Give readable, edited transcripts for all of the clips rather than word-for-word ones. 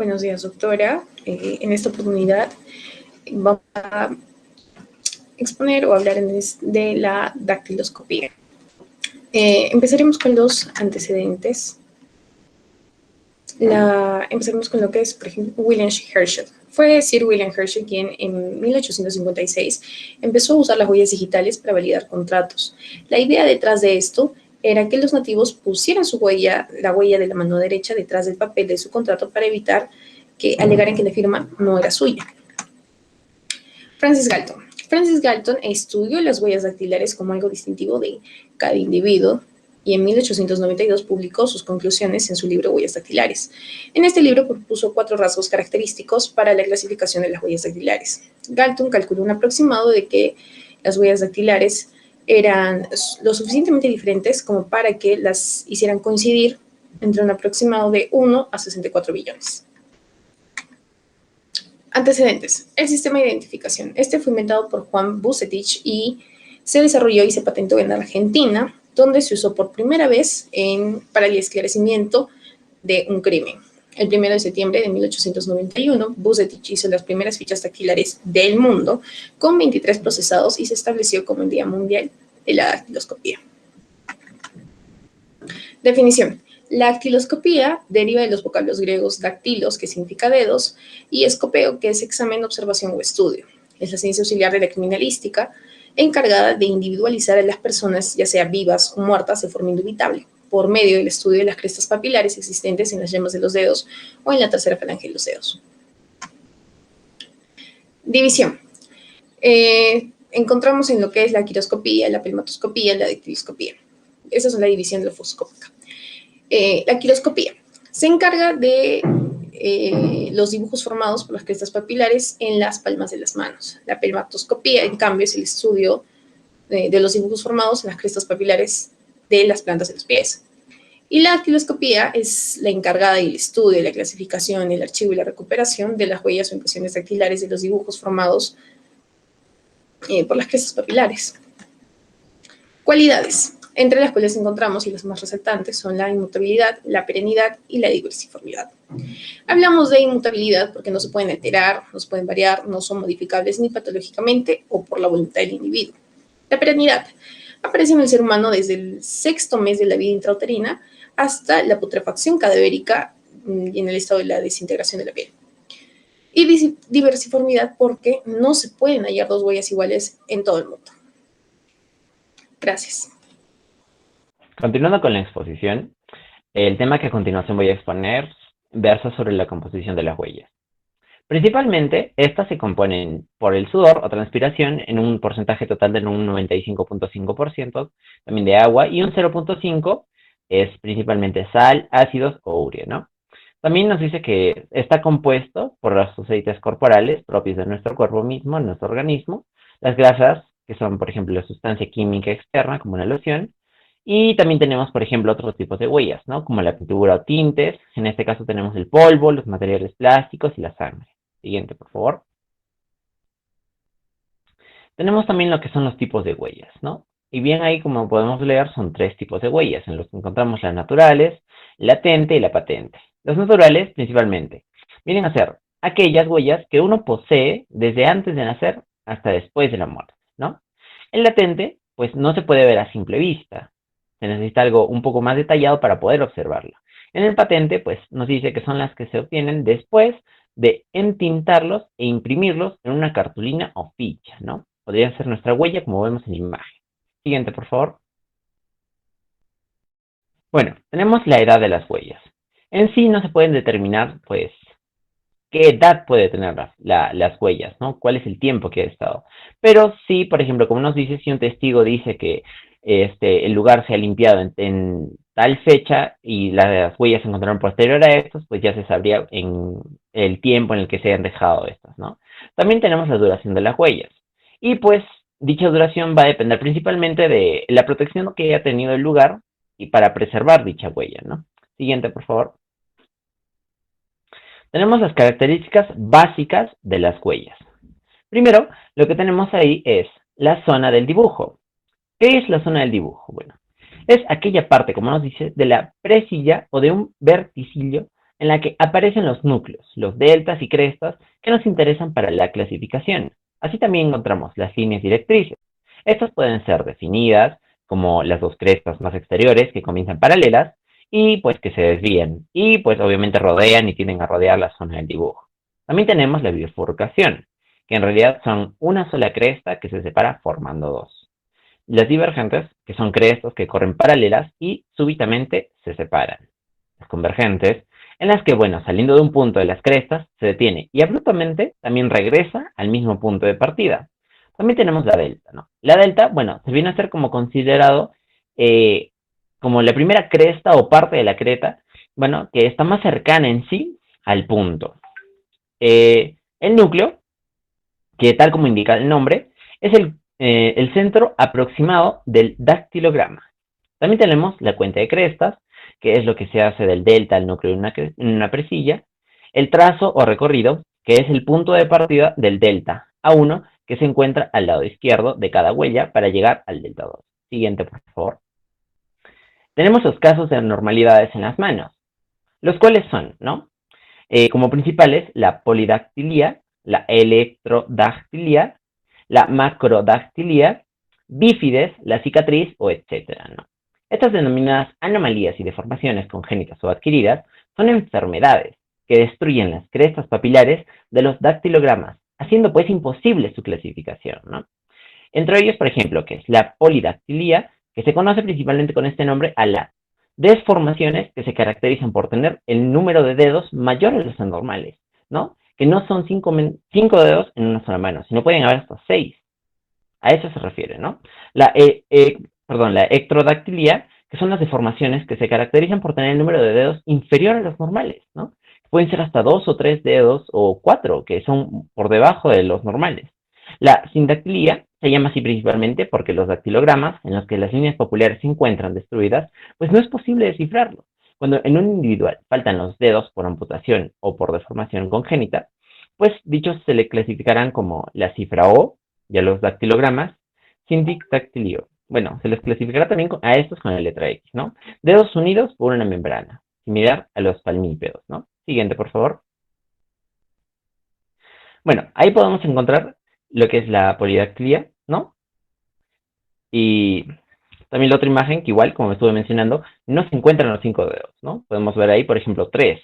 Buenos días, doctora. En esta oportunidad vamos a exponer o hablar de la dactiloscopía. Empezaremos con los antecedentes. Empezaremos con lo que es, por ejemplo, William Herschel. Fue Sir William Herschel quien en 1856 empezó a usar las huellas digitales para validar contratos. La idea detrás de esto era que los nativos pusieran su huella, la huella de la mano derecha, detrás del papel de su contrato para evitar que alegaran que la firma no era suya. Francis Galton. Francis Galton estudió las huellas dactilares como algo distintivo de cada individuo y en 1892 publicó sus conclusiones en su libro Huellas dactilares. En este libro propuso 4 rasgos característicos para la clasificación de las huellas dactilares. Galton calculó un aproximado de que las huellas dactilares eran lo suficientemente diferentes como para que las hicieran coincidir entre un aproximado de 1 a 64 billones. Antecedentes. El sistema de identificación. Este fue inventado por Juan Bucetich y se desarrolló y se patentó en Argentina, donde se usó por primera vez para el esclarecimiento de un crimen. El 1 de septiembre de 1891, Bucetich hizo las primeras fichas dactilares del mundo con 23 procesados y se estableció como el Día Mundial de la Dactiloscopía. Definición. La dactiloscopía deriva de los vocablos griegos dactilos, que significa dedos, y escopeo, que es examen, observación o estudio. Es la ciencia auxiliar de la criminalística, encargada de individualizar a las personas, ya sea vivas o muertas, de forma indubitable, por medio del estudio de las crestas papilares existentes en las yemas de los dedos o en la tercera falange de los dedos. División. Encontramos en lo que es la quiroscopía, la pelmatoscopía, la dactiloscopía. Esas son la división lofoscópica. La quiroscopía se encarga de los dibujos formados por las crestas papilares en las palmas de las manos. La pelmatoscopía, en cambio, es el estudio de los dibujos formados en las crestas papilares de las plantas de los pies. Y la dactiloscopía es la encargada del estudio, la clasificación, el archivo y la recuperación de las huellas o impresiones dactilares de los dibujos formados por las crestas papilares. Cualidades, entre las cuales encontramos, y las más resaltantes, son la inmutabilidad, la perennidad y la diversiformidad. Hablamos de inmutabilidad porque no se pueden alterar, no se pueden variar, no son modificables ni patológicamente o por la voluntad del individuo. La perennidad aparece en el ser humano desde el 6º mes de la vida intrauterina hasta la putrefacción cadavérica y en el estado de la desintegración de la piel. Y diversiformidad porque no se pueden hallar 2 huellas iguales en todo el mundo. Gracias. Continuando con la exposición, el tema que a continuación voy a exponer versa sobre la composición de las huellas. Principalmente, estas se componen por el sudor o transpiración en un porcentaje total de un 95.5%, también de agua, y un 0.5% es principalmente sal, ácidos o urea, ¿no? También nos dice que está compuesto por los aceites corporales propios de nuestro cuerpo mismo, nuestro organismo, las grasas, que son, por ejemplo, la sustancia química externa, como una loción, y también tenemos, por ejemplo, otros tipos de huellas, ¿no? Como la pintura o tintes. En este caso tenemos el polvo, los materiales plásticos y la sangre. Siguiente, por favor. Tenemos también lo que son los tipos de huellas, ¿no? Y bien ahí, como podemos leer, son 3 tipos de huellas, en los que encontramos las naturales, latente y la patente. Las naturales, principalmente, vienen a ser aquellas huellas que uno posee desde antes de nacer hasta después de la muerte, ¿no? El latente, pues no se puede ver a simple vista. Se necesita algo un poco más detallado para poder observarlo. En el patente, pues nos dice que son las que se obtienen después de entintarlos e imprimirlos en una cartulina o ficha, ¿no? Podría ser nuestra huella, como vemos en la imagen. Siguiente, por favor. Bueno, tenemos la edad de las huellas. En sí no se pueden determinar, pues, qué edad puede tener las huellas, ¿no? ¿Cuál es el tiempo que ha estado? Pero sí, por ejemplo, como nos dice, si un testigo dice que el lugar se ha limpiado en tal fecha y las huellas se encontraron posterior a estos, pues ya se sabría en el tiempo en el que se han dejado estas, ¿no? También tenemos la duración de las huellas. Y pues dicha duración va a depender principalmente de la protección que haya tenido el lugar y para preservar dicha huella, ¿no? Siguiente, por favor. Tenemos las características básicas de las huellas. Primero, lo que tenemos ahí es la zona del dibujo. ¿Qué es la zona del dibujo? Bueno, es aquella parte, como nos dice, de la presilla o de un verticillo en la que aparecen los núcleos, los deltas y crestas que nos interesan para la clasificación. Así también encontramos las líneas directrices. Estas pueden ser definidas como las dos crestas más exteriores que comienzan paralelas y pues que se desvían y pues obviamente rodean y tienden a rodear la zona del dibujo. También tenemos la bifurcación, que en realidad son una sola cresta que se separa formando dos. Las divergentes, que son crestas que corren paralelas y súbitamente se separan. Las convergentes, en las que, bueno, saliendo de un punto de las crestas, se detiene y abruptamente también regresa al mismo punto de partida. También tenemos la delta, ¿no? La delta, bueno, se viene a ser como considerado como la primera cresta o parte de la creta, bueno, que está más cercana en sí al punto. El núcleo, que tal como indica el nombre, es el centro aproximado del dactilograma. También tenemos la cuenta de crestas, que es lo que se hace del delta al núcleo en una presilla, el trazo o recorrido, que es el punto de partida del delta A1, que se encuentra al lado izquierdo de cada huella para llegar al delta 2. Siguiente, por favor. Tenemos los casos de anormalidades en las manos, los cuales son, ¿no? Como principales, la polidactilía, la electrodactilía, la macrodactilía, bífides, la cicatriz o etcétera, ¿no? Estas denominadas anomalías y deformaciones congénitas o adquiridas son enfermedades que destruyen las crestas papilares de los dactilogramas, haciendo pues imposible su clasificación, ¿no? Entre ellos, por ejemplo, que es la polidactilía, que se conoce principalmente con este nombre a las desformaciones que se caracterizan por tener el número de dedos mayor a los anormales, ¿no? Que no son cinco dedos en una sola mano, sino pueden haber hasta 6. A eso se refiere, ¿no? La ectrodactilía, que son las deformaciones que se caracterizan por tener el número de dedos inferior a los normales, ¿no? Pueden ser hasta 2 o 3 dedos o 4, que son por debajo de los normales. La sindactilía se llama así principalmente porque los dactilogramas, en los que las líneas populares se encuentran destruidas, pues no es posible descifrarlo. Cuando en un individual faltan los dedos por amputación o por deformación congénita, pues dichos se le clasificarán como la cifra O, y a los dactilogramas, sindicdactilio. Bueno, se les clasificará también a estos con la letra X, ¿no? Dedos unidos por una membrana, similar a los palmípedos, ¿no? Siguiente, por favor. Bueno, ahí podemos encontrar lo que es la polidactilía, ¿no? Y también la otra imagen, que igual, como estuve mencionando, no se encuentran los 5 dedos, ¿no? Podemos ver ahí, por ejemplo, 3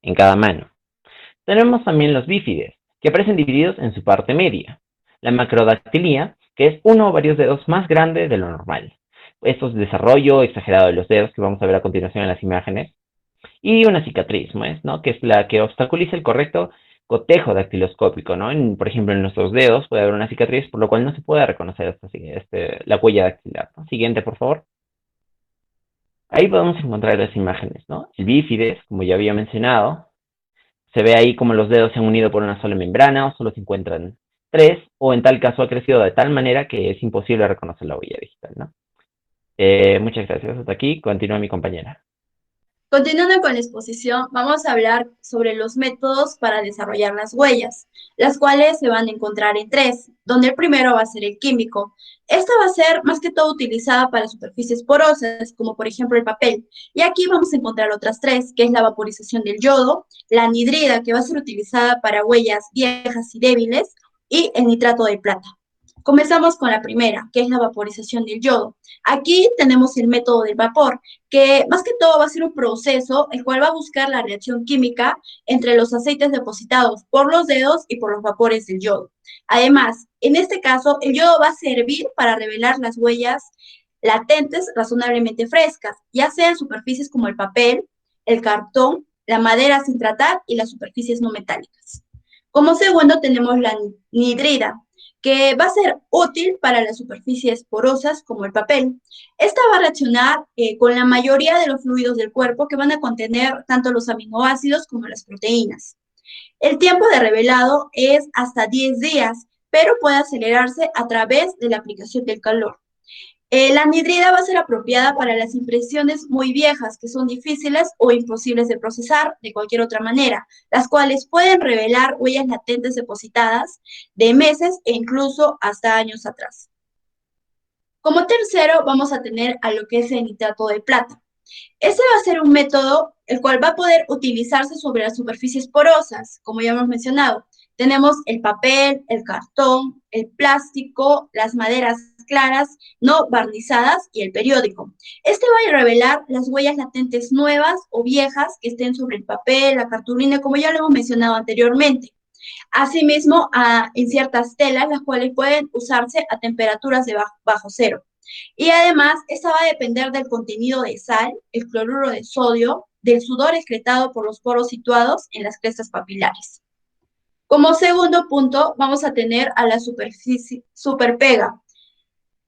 en cada mano. Tenemos también los bífides, que aparecen divididos en su parte media. La macrodactilía, que es uno o varios dedos más grande de lo normal. Esto es desarrollo exagerado de los dedos, que vamos a ver a continuación en las imágenes. Y una cicatriz, ¿no? Que es la que obstaculiza el correcto cotejo dactiloscópico, ¿no? Por ejemplo, en nuestros dedos puede haber una cicatriz, por lo cual no se puede reconocer la huella dactilar, ¿no? Siguiente, por favor. Ahí podemos encontrar las imágenes, ¿no? El bífides, como ya había mencionado, se ve ahí como los dedos se han unido por una sola membrana o solo se encuentran 3, o en tal caso ha crecido de tal manera que es imposible reconocer la huella digital, ¿no? Muchas gracias. Hasta aquí continúa mi compañera. Continuando con la exposición, vamos a hablar sobre los métodos para desarrollar las huellas, las cuales se van a encontrar en 3, donde el primero va a ser el químico. Esta va a ser más que todo utilizada para superficies porosas, como por ejemplo el papel. Y aquí vamos a encontrar otras 3, que es la vaporización del yodo, la anhidrida, que va a ser utilizada para huellas viejas y débiles, y el nitrato de plata. Comenzamos con la primera, que es la vaporización del yodo. Aquí tenemos el método del vapor, que más que todo va a ser un proceso el cual va a buscar la reacción química entre los aceites depositados por los dedos y por los vapores del yodo. Además, en este caso, el yodo va a servir para revelar las huellas latentes razonablemente frescas, ya sea en superficies como el papel, el cartón, la madera sin tratar y las superficies no metálicas. Como segundo tenemos la anhidrida, que va a ser útil para las superficies porosas como el papel. Esta va a reaccionar con la mayoría de los fluidos del cuerpo que van a contener tanto los aminoácidos como las proteínas. El tiempo de revelado es hasta 10 días, pero puede acelerarse a través de la aplicación del calor. La anhidrida va a ser apropiada para las impresiones muy viejas, que son difíciles o imposibles de procesar de cualquier otra manera, las cuales pueden revelar huellas latentes depositadas de meses e incluso hasta años atrás. Como tercero, vamos a tener a lo que es el nitrato de plata. Este va a ser un método el cual va a poder utilizarse sobre las superficies porosas, como ya hemos mencionado. Tenemos el papel, el cartón, el plástico, las maderas claras, no barnizadas y el periódico. Este va a revelar las huellas latentes nuevas o viejas que estén sobre el papel, la cartulina, como ya lo hemos mencionado anteriormente. Asimismo, en ciertas telas, las cuales pueden usarse a temperaturas de bajo cero. Y además, esta va a depender del contenido de sal, el cloruro de sodio, del sudor excretado por los poros situados en las crestas papilares. Como segundo punto, vamos a tener a la superpega,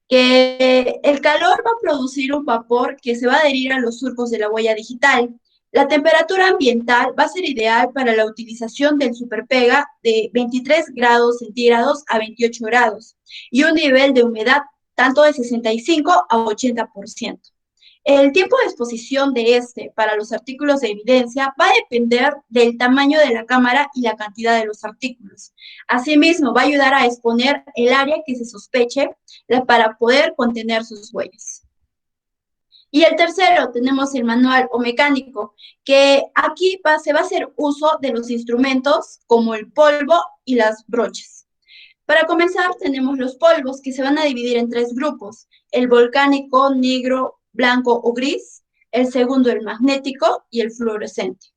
que el calor va a producir un vapor que se va a adherir a los surcos de la huella digital. La temperatura ambiental va a ser ideal para la utilización del superpega de 23 grados centígrados a 28 grados y un nivel de humedad tanto de 65 a 80%. El tiempo de exposición de este para los artículos de evidencia va a depender del tamaño de la cámara y la cantidad de los artículos. Asimismo, va a ayudar a exponer el área que se sospeche para poder contener sus huellas. Y el tercero, tenemos el manual o mecánico, que aquí se va a hacer uso de los instrumentos como el polvo y las brochas. Para comenzar, tenemos los polvos que se van a dividir en 3 grupos: el volcánico, negro, blanco o gris, el segundo el magnético y el fluorescente.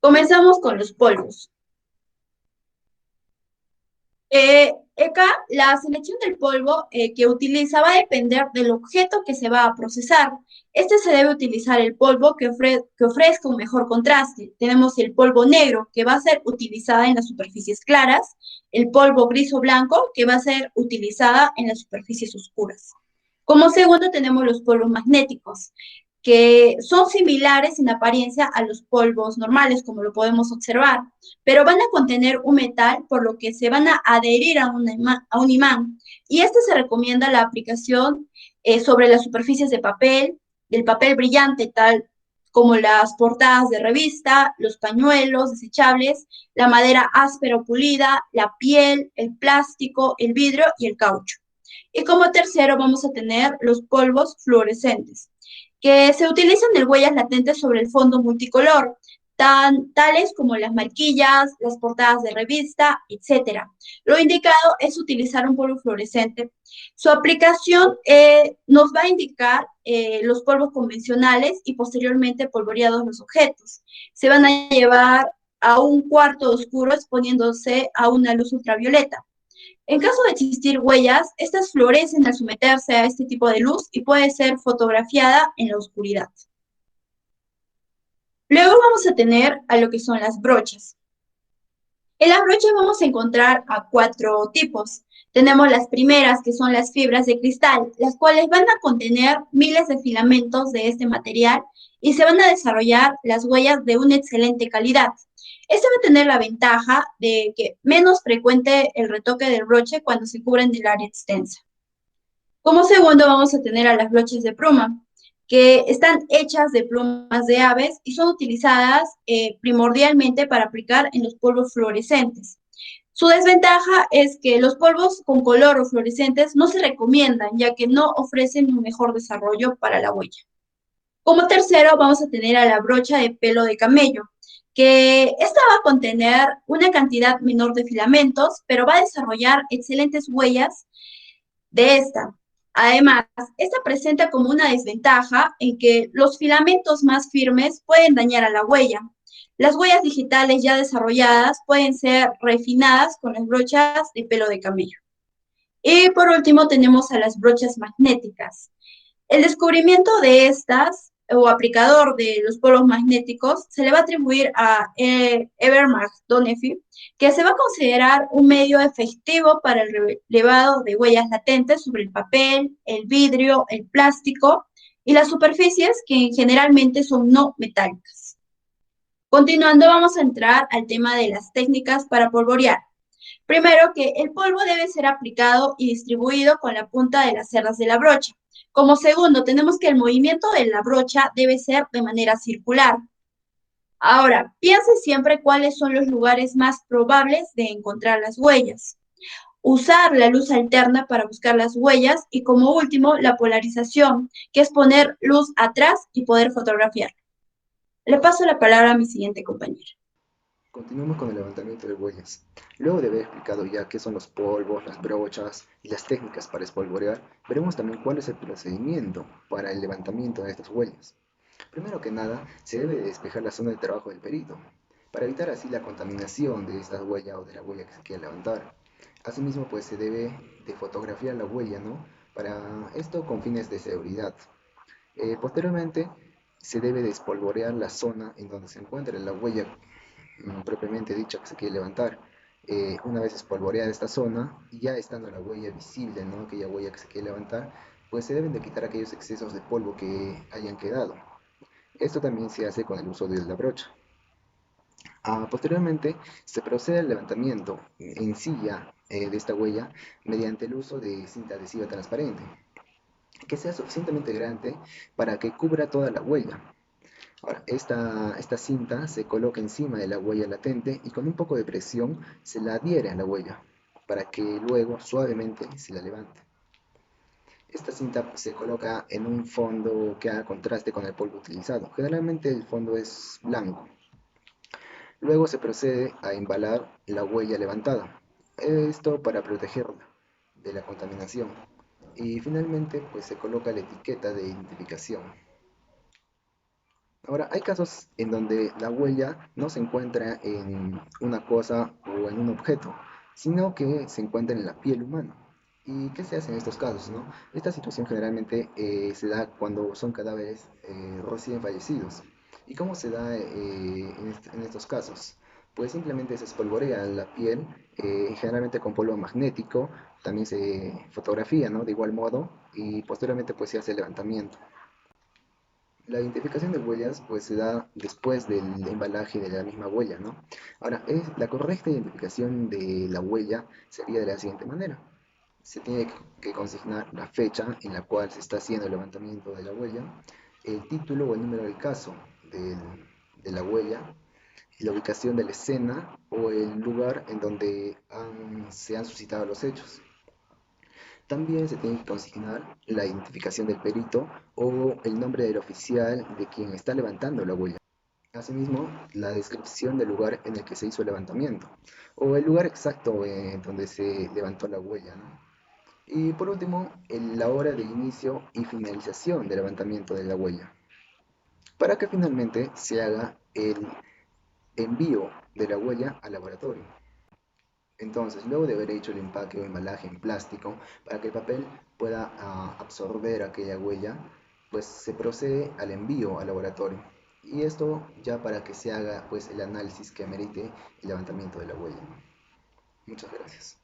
Comenzamos con los polvos. Acá la selección del polvo que utiliza va a depender del objeto que se va a procesar. Se debe utilizar el polvo que ofrezca un mejor contraste. Tenemos el polvo negro, que va a ser utilizada en las superficies claras, el polvo gris o blanco, que va a ser utilizada en las superficies oscuras. Como segundo tenemos los polvos magnéticos, que son similares en apariencia a los polvos normales, como lo podemos observar, pero van a contener un metal, por lo que se van a adherir a un imán. Y se recomienda la aplicación sobre las superficies de papel, del papel brillante, tal como las portadas de revista, los pañuelos desechables, la madera áspera o pulida, la piel, el plástico, el vidrio y el caucho. Y como tercero vamos a tener los polvos fluorescentes, que se utilizan en huellas latentes sobre el fondo multicolor, tales como las marquillas, las portadas de revista, etc. Lo indicado es utilizar un polvo fluorescente. Su aplicación nos va a indicar los polvos convencionales y posteriormente polvoreados los objetos. Se van a llevar a un cuarto oscuro exponiéndose a una luz ultravioleta. En caso de existir huellas, estas florecen al someterse a este tipo de luz y puede ser fotografiada en la oscuridad. Luego vamos a tener a lo que son las brochas. En las brochas vamos a encontrar a 4 tipos. Tenemos las primeras, que son las fibras de cristal, las cuales van a contener miles de filamentos de este material y se van a desarrollar las huellas de una excelente calidad. Va a tener la ventaja de que menos frecuente el retoque del broche cuando se cubren del área extensa. Como segundo vamos a tener a las brochas de pluma, que están hechas de plumas de aves y son utilizadas primordialmente para aplicar en los polvos fluorescentes. Su desventaja es que los polvos con color o fluorescentes no se recomiendan, ya que no ofrecen un mejor desarrollo para la huella. Como tercero vamos a tener a la brocha de pelo de camello, que esta va a contener una cantidad menor de filamentos, pero va a desarrollar excelentes huellas de esta. Además, esta presenta como una desventaja en que los filamentos más firmes pueden dañar a la huella. Las huellas digitales ya desarrolladas pueden ser refinadas con las brochas de pelo de camello. Y por último tenemos a las brochas magnéticas. El descubrimiento de estas o aplicador de los polvos magnéticos se le va a atribuir a Evermag Donefi, que se va a considerar un medio efectivo para el relevado de huellas latentes sobre el papel, el vidrio, el plástico y las superficies que generalmente son no metálicas. Continuando, vamos a entrar al tema de las técnicas para polvorear. Primero, que el polvo debe ser aplicado y distribuido con la punta de las cerdas de la brocha. Como segundo, tenemos que el movimiento de la brocha debe ser de manera circular. Ahora, piense siempre cuáles son los lugares más probables de encontrar las huellas. Usar la luz alterna para buscar las huellas y como último, la polarización, que es poner luz atrás y poder fotografiar. Le paso la palabra a mi siguiente compañera. Continuamos con el levantamiento de huellas. Luego de haber explicado ya qué son los polvos, las brochas y las técnicas para espolvorear, veremos también cuál es el procedimiento para el levantamiento de estas huellas. Primero que nada, se debe de despejar la zona de trabajo del perito, para evitar así la contaminación de esta huella o de la huella que se quiere levantar. Asimismo, pues se debe de fotografiar la huella, ¿no? Para esto con fines de seguridad. Posteriormente, se debe de espolvorear la zona en donde se encuentra la huella propiamente dicha que se quiere levantar. Una vez espolvoreada esta zona y ya estando la huella visible, ¿no? Aquella huella que se quiere levantar, pues se deben de quitar aquellos excesos de polvo que hayan quedado. Esto también se hace con el uso de la brocha. Posteriormente, se procede al levantamiento en silla de esta huella mediante el uso de cinta adhesiva transparente, que sea suficientemente grande para que cubra toda la huella. Ahora, esta cinta se coloca encima de la huella latente y con un poco de presión se la adhiere a la huella para que luego suavemente se la levante. Esta cinta se coloca en un fondo que haga contraste con el polvo utilizado. Generalmente el fondo es blanco. Luego se procede a embalar la huella levantada. Esto para protegerla de la contaminación. Y finalmente pues se coloca la etiqueta de identificación. Ahora, hay casos en donde la huella no se encuentra en una cosa o en un objeto, sino que se encuentra en la piel humana. ¿Y qué se hace en estos casos, no? Esta situación generalmente se da cuando son cadáveres recién fallecidos. ¿Y cómo se da en estos casos? Pues simplemente se espolvorea la piel, generalmente con polvo magnético, también se fotografía, ¿no? De igual modo, y posteriormente pues se hace el levantamiento. La identificación de huellas pues se da después del embalaje de la misma huella, ¿no? Ahora, la correcta identificación de la huella sería de la siguiente manera. Se tiene que consignar la fecha en la cual se está haciendo el levantamiento de la huella, el título o el número del caso de la huella, la ubicación de la escena o el lugar en donde se han suscitado los hechos. También se tiene que consignar la identificación del perito o el nombre del oficial de quien está levantando la huella. Asimismo, la descripción del lugar en el que se hizo el levantamiento o el lugar exacto donde se levantó la huella, ¿no? Y por último, la hora de inicio y finalización del levantamiento de la huella, para que finalmente se haga el envío de la huella al laboratorio. Entonces, luego de haber hecho el empaque o embalaje en plástico para que el papel pueda absorber aquella huella, pues se procede al envío al laboratorio. Y esto ya para que se haga pues el análisis que amerite el levantamiento de la huella. Muchas gracias.